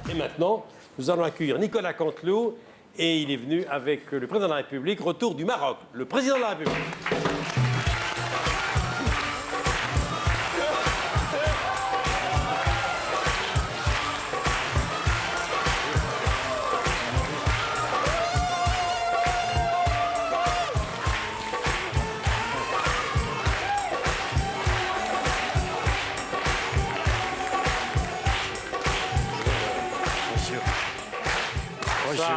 Et maintenant, nous allons accueillir Nicolas Canteloup et il est venu avec le président de la République, retour du Maroc. Le président de la République. Bonjour.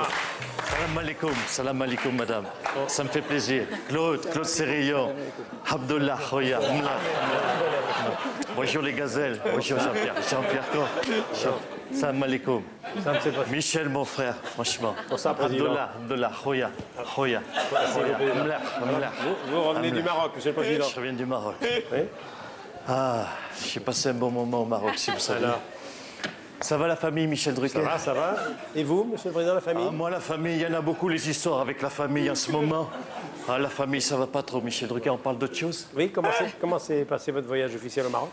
Salam alaikum, madame. Ça me fait plaisir. Claude Sérillon, Abdullah, Khoya, bonjour les gazelles, bonjour Jean-Pierre Coff. Salam alaikum. Michel, mon frère, franchement. Abdullah, Khoya. Vous revenez du Maroc, monsieur le président. Je reviens du Maroc. Oui. Ah, j'ai passé un bon moment au Maroc, si vous savez. Alors, ça va la famille, Michel Drucker? ça va. Et vous, monsieur le président de la famille? Moi, la famille, il y en a beaucoup les histoires avec la famille en ce moment. Ah, la famille, ça va pas trop, Michel Drucker. On parle d'autre chose? Oui, comment s'est passé votre voyage officiel au Maroc?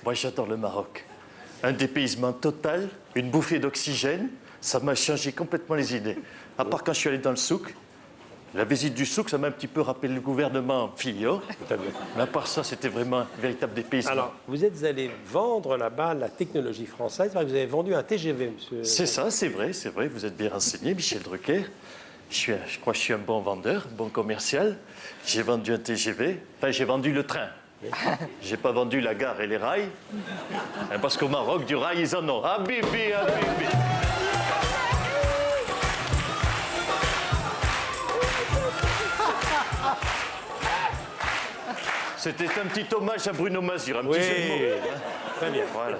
Moi, j'adore le Maroc. Un dépaysement total, une bouffée d'oxygène. Ça m'a changé complètement les idées. À part quand je suis allé dans le souk. La visite du souk, ça m'a un petit peu rappelé le gouvernement Fillon. Mais à part ça, c'était vraiment un véritable dépaysement. Alors, vous êtes allé vendre là-bas la technologie française. Vous avez vendu un TGV, monsieur. C'est ça, c'est vrai. Vous êtes bien renseigné, Michel Drucker. Je crois que je suis un bon vendeur, un bon commercial. J'ai vendu un TGV. Enfin, j'ai vendu le train. J'ai pas vendu la gare et les rails. Parce qu'au Maroc, du rail, ils en ont. Habibi. C'était un petit hommage à Bruno Mazur, un petit jeu de mots. Très bien. Voilà.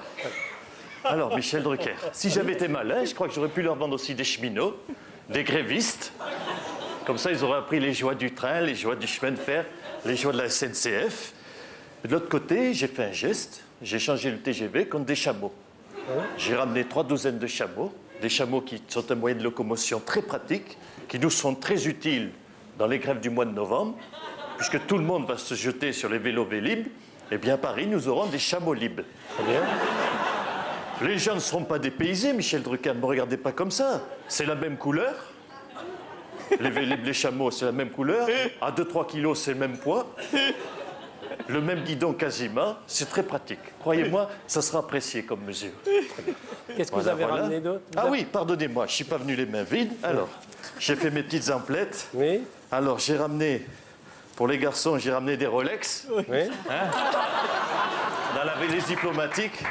Alors, Michel Drucker, si j'avais été malin, je crois que j'aurais pu leur vendre aussi des cheminots, des grévistes. Comme ça, ils auraient appris les joies du train, les joies du chemin de fer, les joies de la SNCF. De l'autre côté, j'ai fait un geste. J'ai changé le TGV contre des chameaux. J'ai ramené 3 douzaines de chameaux. Des chameaux qui sont un moyen de locomotion très pratique, qui nous sont très utiles dans les grèves du mois de novembre. Puisque tout le monde va se jeter sur les vélos Vélib, eh bien à Paris, nous aurons des chameaux libres. Très bien. Les gens ne seront pas dépaysés, Michel Drucker, ne me regardez pas comme ça. C'est la même couleur. Les Vélib, les chameaux, c'est la même couleur. À 2-3 kilos, c'est le même poids. Le même guidon quasiment. C'est très pratique. Croyez-moi, ça sera apprécié comme mesure. Qu'est-ce que vous avez ramené d'autre? Ah oui, pardonnez-moi, je ne suis pas venu les mains vides. Alors, j'ai fait mes petites emplettes. Oui. Alors, j'ai ramené... Pour les garçons, j'ai ramené des Rolex. Oui. Dans la valise diplomatique.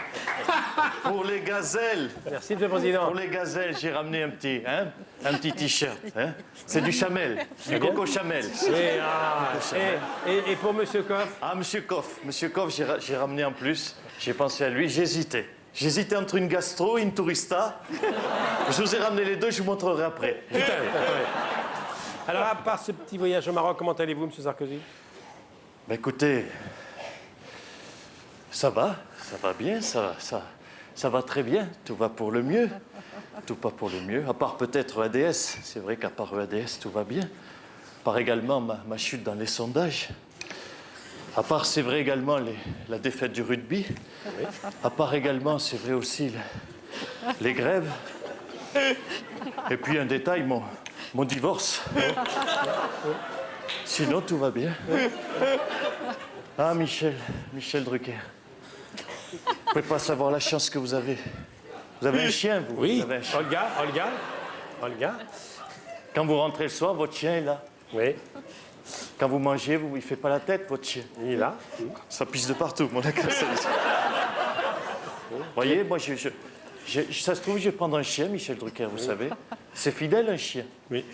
Pour les gazelles. Merci, monsieur le président. Pour les gazelles, j'ai ramené un petit t-shirt. C'est du Chamel, du Coco Chamel. Et pour monsieur Coff? Ah, monsieur Coff, j'ai ramené en plus. J'ai pensé à lui, j'hésitais. J'hésitais entre une gastro et une tourista. Je vous ai ramené les deux, je vous montrerai après. Alors, à part ce petit voyage au Maroc, comment allez-vous, monsieur Sarkozy? Ben écoutez, ça va bien, ça va très bien, tout va pour le mieux. Tout va pour le mieux, à part peut-être EADS. C'est vrai qu'à part EADS, tout va bien. À part également ma chute dans les sondages. À part, c'est vrai également la défaite du rugby. À part également, c'est vrai aussi les grèves. Et puis un détail, mon divorce. Sinon, tout va bien. Ah, Michel Drucker. Vous ne pouvez pas savoir la chance que vous avez. Vous avez un chien, vous? Oui, Vous avez un chien. Olga. Quand vous rentrez le soir, votre chien est là. Oui, Quand vous mangez, il ne fait pas la tête, votre chien. il est là. Ça pisse de partout, mon accord. Vous voyez, moi, ça se trouve, je vais prendre un chien, Michel Drucker, vous savez. C'est fidèle, un chien. Oui.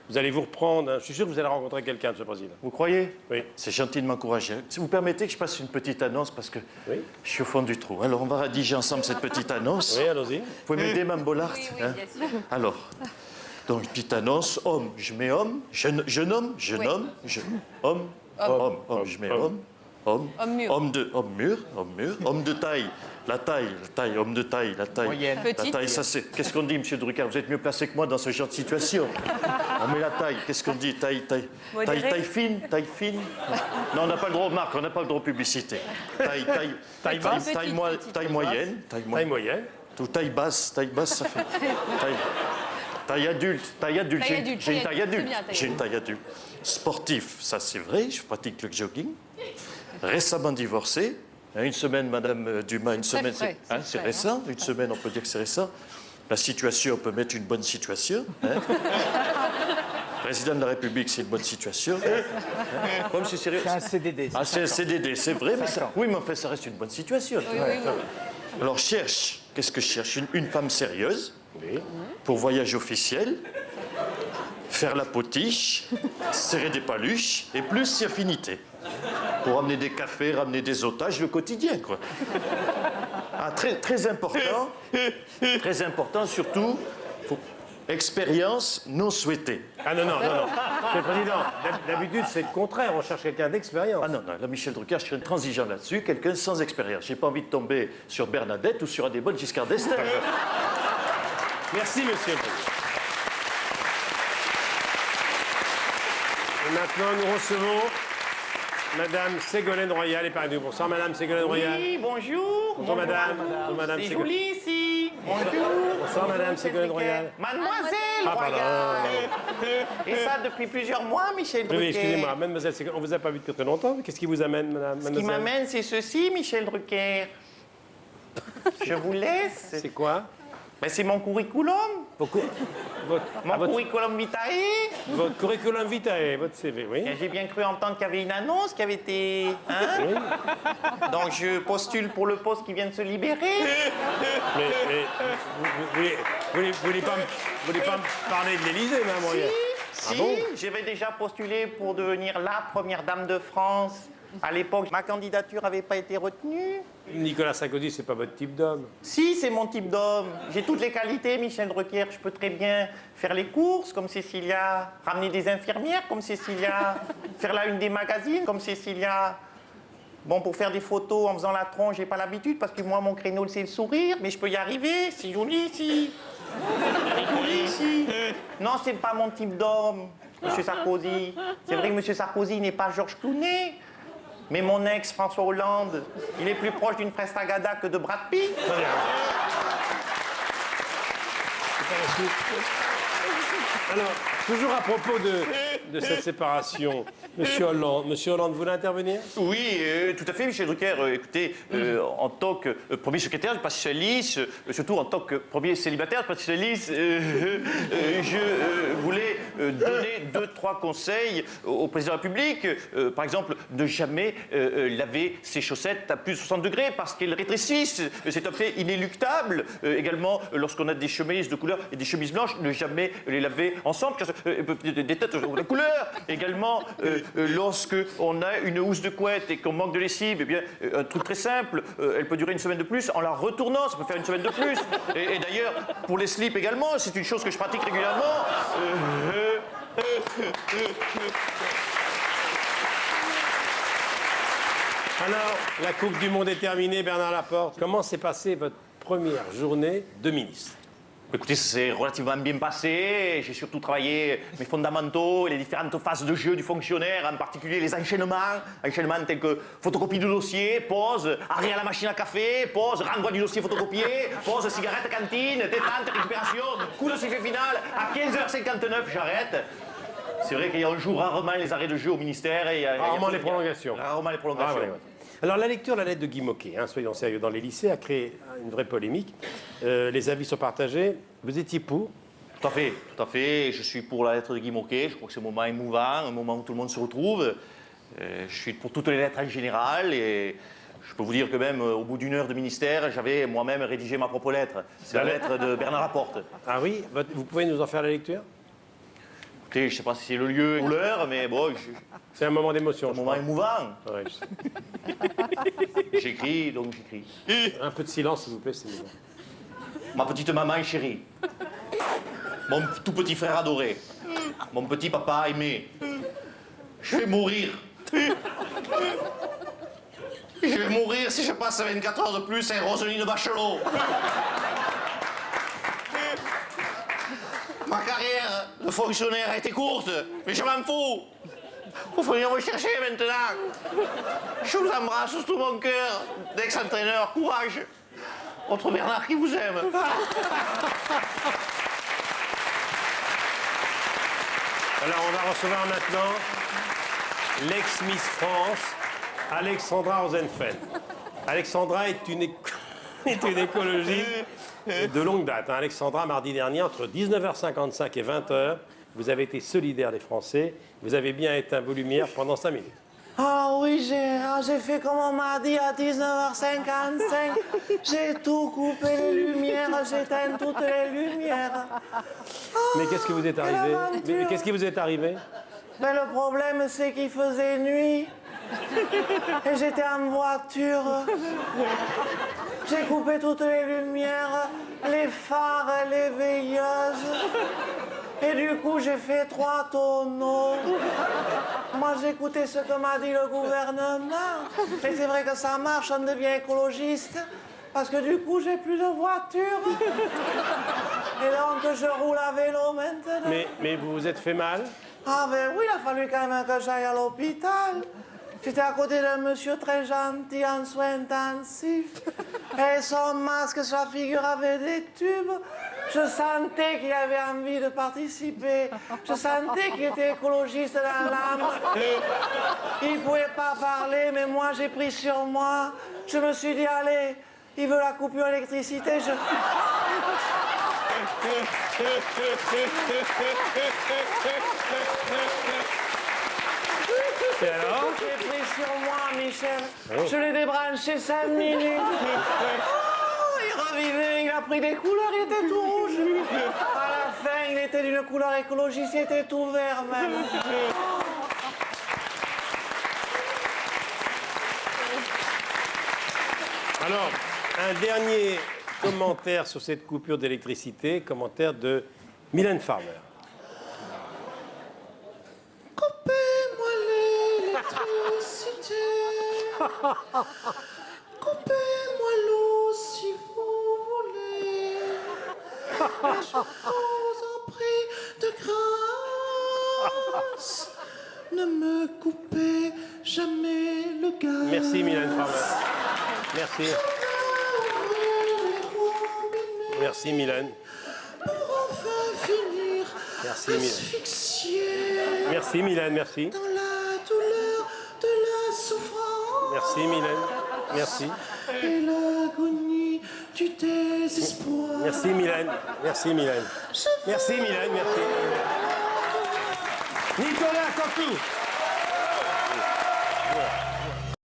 Vous allez vous reprendre. Je suis sûr que vous allez rencontrer quelqu'un, monsieur le président. Vous croyez? Oui. C'est gentil de m'encourager. Si vous permettez que je fasse une petite annonce, parce que Oui. je suis au fond du trou. Alors, on va rédiger ensemble cette petite annonce. Oui, allons-y. Vous pouvez m'aider, Mme Bollard? Oui, bien sûr. Alors, donc, petite annonce, homme, je mets homme, je nomme, Oui. homme, je mets homme, je mets homme, Homme. Homme mûr. Homme mûr. Homme de taille. La taille, homme de taille, la taille. Moyenne. La Petite. taille, ça c'est. Qu'est-ce qu'on dit, monsieur Drucker? Vous êtes mieux placé que moi dans ce genre de situation. On met la taille, qu'est-ce qu'on dit? Taille Modéré. taille fine? Non, on n'a pas le droit aux marques, on n'a pas le droit aux publicités. Taille basse, Petite, taille petite. moyenne. Taille moyenne. Tout taille basse, ça fait. Taille adulte. Taille adulte, J'ai une taille taille adulte, adulte. c'est bien, taille J'ai une taille adulte. Sportif, ça c'est vrai, je pratique le jogging. Récemment divorcé. Une semaine, Madame Dumas, une semaine, frais, c'est c'est frais, récent. Une semaine, on peut dire que c'est récent. La situation, on peut mettre une bonne situation. Président de la République, c'est une bonne situation. Comme c'est sérieux. C'est un CDD. Ah, c'est un CDD, c'est vrai, mais ça, D'accord. oui, mais enfin, ça reste une bonne situation. Oui. Alors, qu'est-ce que je cherche? Une femme sérieuse, pour voyage officiel, faire la potiche, serrer des paluches, et plus si affinité. Pour ramener des cafés, ramener des otages, le quotidien, quoi. Ah, très important, surtout, expérience non souhaitée. Ah non. Monsieur le Président, d'habitude, c'est le contraire. On cherche quelqu'un d'expérience. Ah non, là, Michel Drucker, je suis intransigeant là-dessus, quelqu'un sans expérience. J'ai pas envie de tomber sur Bernadette ou sur Adébonne Giscard d'Estaing. Merci, Monsieur le Président. Et maintenant, nous recevons Madame Ségolène Royal et par nous. Bonsoir, Madame Ségolène Royal. Oui, bonjour. Bonjour, Madame. Bonjour, Madame C'est Ségolène. joli ici. Bonjour. Bonsoir, Madame Ségolène Royal. Mademoiselle Ah, pardon. Royal. Et ça depuis plusieurs mois, Michel Drucker. Oui, excusez-moi, Mademoiselle Ségolène, on vous a pas vu depuis très longtemps. Qu'est-ce qui vous amène, Madame Ce qui m'amène, c'est ceci, Michel Drucker. Je vous laisse. C'est quoi? Ben, c'est mon curriculum. Mon votre curriculum vitae. curriculum vitae, votre CV, oui. Et j'ai bien cru entendre qu'il y avait une annonce qui avait été... Hein? Oui. Donc je postule pour le poste qui vient de se libérer. Mais vous voulez pas me parler de l'Élysée, Madame Royal? Si, bon j'avais déjà postulé pour devenir la première dame de France. À l'époque, ma candidature n'avait pas été retenue. Nicolas Sarkozy, c'est pas votre type d'homme. Si, c'est mon type d'homme. J'ai toutes les qualités, Michel Drucker. Je peux très bien faire les courses, comme Cécilia, ramener des infirmières, comme Cécilia, faire la une des magazines, comme Cécilia. Bon, pour faire des photos en faisant la tronche, j'ai pas l'habitude, parce que moi, mon créneau, c'est le sourire, mais je peux y arriver. C'est joli ici. C'est joli ici. Non, c'est pas mon type d'homme, Monsieur Sarkozy. C'est vrai que Monsieur Sarkozy n'est pas Georges Clooney. Mais mon ex, François Hollande, il est plus proche d'une Frestagada que de Brad Pitt. Très bien. C'est pas la suite. Alors, toujours à propos de cette séparation, Monsieur Hollande, vous voulez intervenir? Oui, tout à fait, Michel Drucker. Écoutez, en tant que premier secrétaire du Parti socialiste, surtout en tant que premier célibataire du Parti socialiste, je voulais donner 2-3 conseils au président de la République. Par exemple, ne jamais laver ses chaussettes à plus de 60 degrés parce qu'elles rétrécissent. C'est un fait inéluctable. Également, lorsqu'on a des chemises de couleur et des chemises blanches, ne jamais les laver ensemble, car des têtes de couleur. Également, lorsque on a une housse de couette et qu'on manque de lessive, eh bien, un truc très simple, elle peut durer une semaine de plus en la retournant, ça peut faire une semaine de plus. Et d'ailleurs, pour les slips également, c'est une chose que je pratique régulièrement. Alors, la Coupe du Monde est terminée, Bernard Laporte. Comment s'est passée votre première journée de ministre? Écoutez, c'est relativement bien passé. J'ai surtout travaillé mes fondamentaux, les différentes phases de jeu du fonctionnaire, en particulier les enchaînements tels que photocopie du dossier, pause, arrêt à la machine à café, pause, renvoi du dossier photocopié, pause, cigarette, cantine, détente, récupération, coup de sifflet final, à 15h59, j'arrête. C'est vrai qu'il y a un jour rarement les arrêts de jeu au ministère. Et Rarement les prolongations. Rarement les prolongations. Ah, ouais. Alors, la lecture de la lettre de Guy Môquet, soyons sérieux, dans les lycées, a créé une vraie polémique. Les avis sont partagés. Vous étiez pour? Tout à fait, tout à fait. Je suis pour la lettre de Guy Môquet. Je crois que c'est un moment émouvant, un moment où tout le monde se retrouve. Je suis pour toutes les lettres en général et je peux vous dire que même au bout d'une heure de ministère, j'avais moi-même rédigé ma propre lettre. C'est la lettre de Bernard Laporte. Ah oui? Vous pouvez nous en faire la lecture? Écoutez, je ne sais pas si c'est le lieu ou l'heure, mais bon, C'est un moment d'émotion. c'est un moment émouvant. Ouais, J'écris, donc j'écris. un peu de silence, s'il vous plaît, c'est bon. Ma petite maman chérie. Mon tout petit frère adoré. Mon petit papa aimé. Je vais mourir. Je vais mourir si je passe 24 heures de plus à Roselyne Bachelot. Ma carrière de fonctionnaire a été courte, mais je m'en fous. Vous faut venir me chercher maintenant. Je vous embrasse de tout mon cœur, d'ex-entraîneur, courage. Votre Bernard qui vous aime. Alors, on va recevoir maintenant l'ex-Miss France, Alexandra Rosenfeld. Alexandra est une écologiste de longue date. Hein. Alexandra, mardi dernier, entre 19h55 et 20h, vous avez été solidaire des Français. Vous avez bien éteint vos lumières pendant 5 minutes. Ah oui, j'ai fait comme on m'a dit à 19h55. J'ai tout coupé les lumières, j'ai éteint toutes les lumières. Mais qu'est-ce qui vous est arrivé? Mais qu'est-ce qui vous est arrivé? Ben, le problème, c'est qu'il faisait nuit. Et j'étais en voiture. J'ai coupé toutes les lumières, les phares, les veilleuses. Et du coup, j'ai fait 3 tonneaux. Moi, j'ai écouté ce que m'a dit le gouvernement. Et c'est vrai que ça marche, on devient écologiste. Parce que du coup, j'ai plus de voiture. Et donc, je roule à vélo maintenant. Mais vous vous êtes fait mal? Ah ben oui, il a fallu quand même que j'aille à l'hôpital. J'étais à côté d'un monsieur très gentil en soins intensifs. Et son masque sur la figure avait des tubes. Je sentais qu'il avait envie de participer. Je sentais qu'il était écologiste dans l'âme. Il ne pouvait pas parler, mais moi j'ai pris sur moi. Je me suis dit, allez, il veut la coupure d'électricité. Et alors? J'ai pris sur moi, Michel. Je l'ai débranché 5 minutes. Oh, il revivait, il a pris des couleurs, il était tout rouge. À la fin, il était d'une couleur écologiste, il était tout vert même. Alors, un dernier commentaire sur cette coupure d'électricité, commentaire de Mylène Farmer. Coupez-moi l'électricité. Coupez-moi l'eau si vous voulez. Je vous en prie de grâce. Ne me coupez jamais le gaz. Merci Mylène Farmer. Merci. Merci Mylène. Pour enfin finir Merci Mylène. asphyxié Merci Mylène, merci. dans la douleur de la souffrance. Merci Mylène. Merci. Et l'agonie du désespoir. Merci Mylène. Merci Mylène. Merci Mylène, merci. Nicolas Canteloup.